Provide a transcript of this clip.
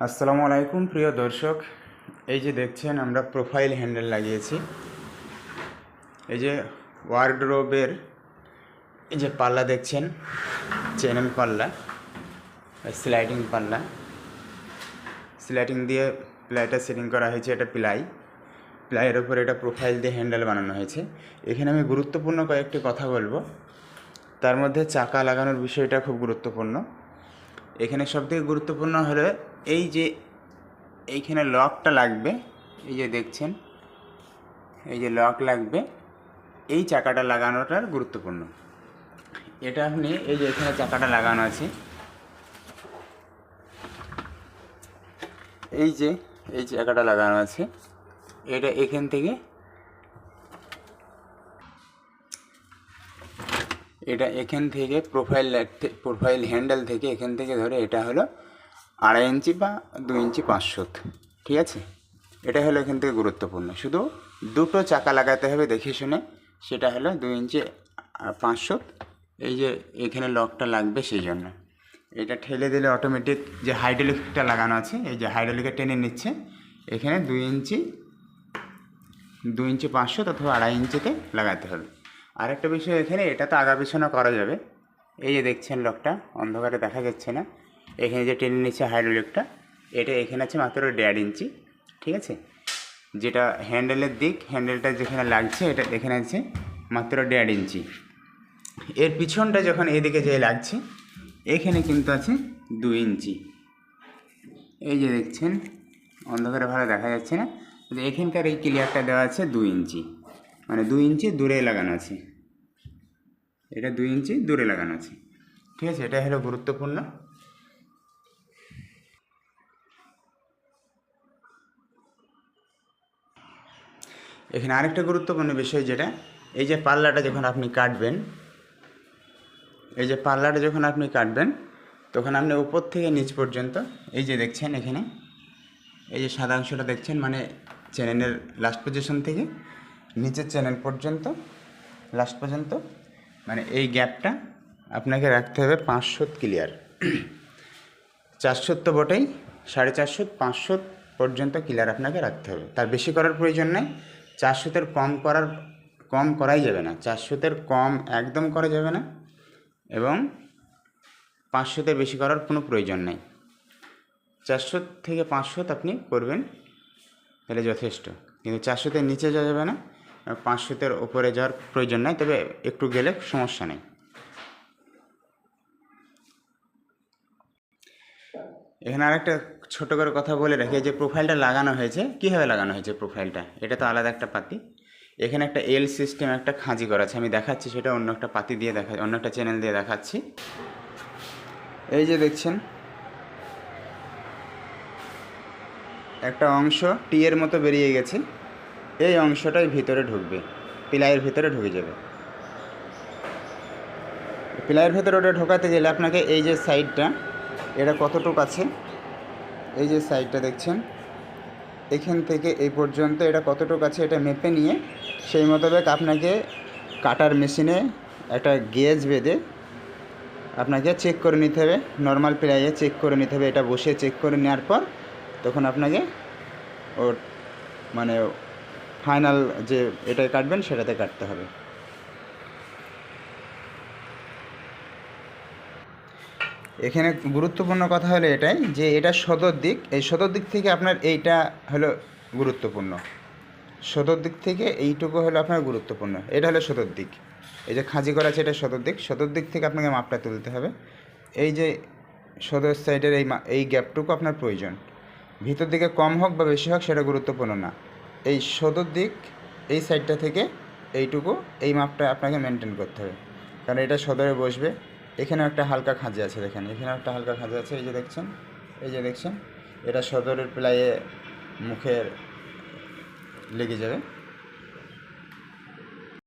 আসসালামু আলাইকুম প্রিয় দর্শক, এই যে দেখছেন আমরা প্রোফাইল হ্যান্ডেল লাগিয়েছি। এই যে ওয়ার্ডরোবের এই যে পাল্লা দেখছেন, চ্যানেল পাল্লা, স্লাইডিং পাল্লা, স্লাইডিং দিয়ে প্লাইটা সেটিং করা হয়েছে। এটা প্লাইয়ের ওপর এটা প্রোফাইল দিয়ে হ্যান্ডেল বানানো হয়েছে। এখানে আমি গুরুত্বপূর্ণ কয়েকটি কথা বলবো। তার মধ্যে চাকা লাগানোর বিষয়টা খুব গুরুত্বপূর্ণ। এখানে সবথেকে গুরুত্বপূর্ণ হলো এই যে এইখানে লকটা লাগবে, এই যে দেখছেন এই যে লক লাগবে, এই চাকাটা লাগানোটার গুরুত্বপূর্ণ। এটা আপনি এই যে এখানে চাকাটা লাগানো আছে, এই যে এই চাকাটা লাগানো আছে, এটা এখান থেকে প্রোফাইল হ্যান্ডেল থেকে এখান থেকে ধরে এটা হলো 2.5 ইঞ্চি বা 2 ইঞ্চি 500, ঠিক আছে। এটা হলো এখান থেকে গুরুত্বপূর্ণ। শুধু দুটো চাকা লাগাতে হবে দেখে শুনে, সেটা হলো 2 ইঞ্চি 500। এই যে এখানে লকটা লাগবে, সেই জন্য এটা ঠেলে দিলে অটোমেটিক যে হাইড্রোলিকটা লাগানো আছে, এই যে হাইড্রোলিকে টেনে নিচ্ছে। এখানে 2 ইঞ্চি 500 অথবা 2.5 ইঞ্চিতে লাগাতে হবে। আরেকটা বিষয়, এখানে এটা তো আগা পিছনে করা যাবে। এই যে দেখছেন লকটা অন্ধকারে দেখা যাচ্ছে না, এখানে যে টেনে নিচ্ছে হাইড্রোলিকটা, এটা এখানে আছে মাত্র 1.5 ইঞ্চি, ঠিক আছে। যেটা হ্যান্ডেলের দিক, হ্যান্ডেলটা যেখানে লাগছে এটা এখানে আছে মাত্র 1.5 ইঞ্চি। এর পিছনটা যখন এদিকে যে লাগছে, এখানে কিন্তু আছে 2 ইঞ্চি। এই যে দেখছেন অন্ধকারে ভালো দেখা যাচ্ছে না, এখানকার এই ক্লিয়ারটা দেওয়া আছে 2 ইঞ্চি, মানে 2 ইঞ্চি দূরে লাগানো আছে। এটা 2 ইঞ্চি দূরে লাগানো আছে, ঠিক আছে। এটা হলো গুরুত্বপূর্ণ। এখানে আরেকটা গুরুত্বপূর্ণ বিষয়, যেটা এই যে পাল্লাটা যখন আপনি কাটবেন, তখন আপনি উপর থেকে নিচ পর্যন্ত এই যে দেখছেন এখানে এই যে সাদা অংশটা দেখছেন, মানে চ্যানেলের লাস্ট পজিশন থেকে নিচের চ্যানেল পর্যন্ত লাস্ট পর্যন্ত, মানে এই গ্যাপটা আপনাকে রাখতে হবে 500 ক্লিয়ার। 400 তো বটেই, 450, 500 পর্যন্ত ক্লিয়ার আপনাকে রাখতে হবে। তার বেশি করার প্রয়োজন নেই। 400-এর কম করাই যাবে না, 400-এর কম একদম করা যাবে না, এবং 500-তে বেশি করার কোনো প্রয়োজন নেই। 400 থেকে 500 আপনি করবেন, তাহলে যথেষ্ট। কিন্তু 400-তে নিচে যাওয়া যাবে না, 500-এর ওপরে যাওয়ার প্রয়োজন নাই, তবে একটু গেলে সমস্যা নেই। এখানে আরেকটা ছোট করে কথা বলে রাখি, যে প্রোফাইলটা লাগানো হয়েছে, কীভাবে লাগানো হয়েছে প্রোফাইলটা, এটা তো আলাদা একটা পাতি। এখানে একটা এল সিস্টেম একটা খাঁজি করা আছে, আমি দেখাচ্ছি সেটা অন্য একটা পাতি দিয়ে অন্য একটা চ্যানেল দিয়ে দেখাচ্ছি। এই যে দেখছেন একটা অংশ টি এর মতো বেরিয়ে গেছে, এই অংশটাই ভিতরে ঢুকবে, প্লাইয়ের ভিতরে ঢুকে যাবে। প্লাইয়ের ভেতরে ওটা ঢোকাতে গেলে আপনাকে এই যে সাইডটা, এটা কতটুকু আছে, এই যে সাইডটা দেখছেন, এখান থেকে এই পর্যন্ত এটা কতটুকু আছে, এটা মেপে নিয়ে সেই মোতাবেক আপনাকে কাটার মেশিনে একটা গেজ বেঁধে আপনাকে চেক করে নিতে হবে, নর্মাল প্লাইয়ে চেক করে নিতে হবে। এটা বসে চেক করে নেওয়ার পর তখন আপনাকে ওর মানে ফাইনাল যে এটাই কাটবেন সেটাতে কাটতে হবে। এখানে গুরুত্বপূর্ণ কথা হলো এটাই, যে এটা সদর দিক, এই সদর দিক থেকে আপনার এইটা হলো গুরুত্বপূর্ণ। সদর দিক থেকে এইটুকু হলো আপনার গুরুত্বপূর্ণ, এটা হলো সদর দিক। এই যে খাঁজি করা আছে এটা সদর দিক থেকে আপনাকে মাপটা তুলতে হবে। এই যে সদর সাইডের এই গ্যাপটুকু আপনার প্রয়োজন। ভিতর দিকে কম হোক বা বেশি হোক সেটা গুরুত্বপূর্ণ না। এই সদর দিক, এই সাইডটা থেকে এইটুকু, এই মাপটা আপনাকে মেনটেন করতে হবে, কারণ এটা সদরে বসবে। এখানেও একটা হালকা খাঁজি আছে, দেখেন এখানেও একটা হালকা খাঁজি আছে, এই যে দেখছেন এটা সদরের প্লাইয়ে মুখে লেগে যাবে।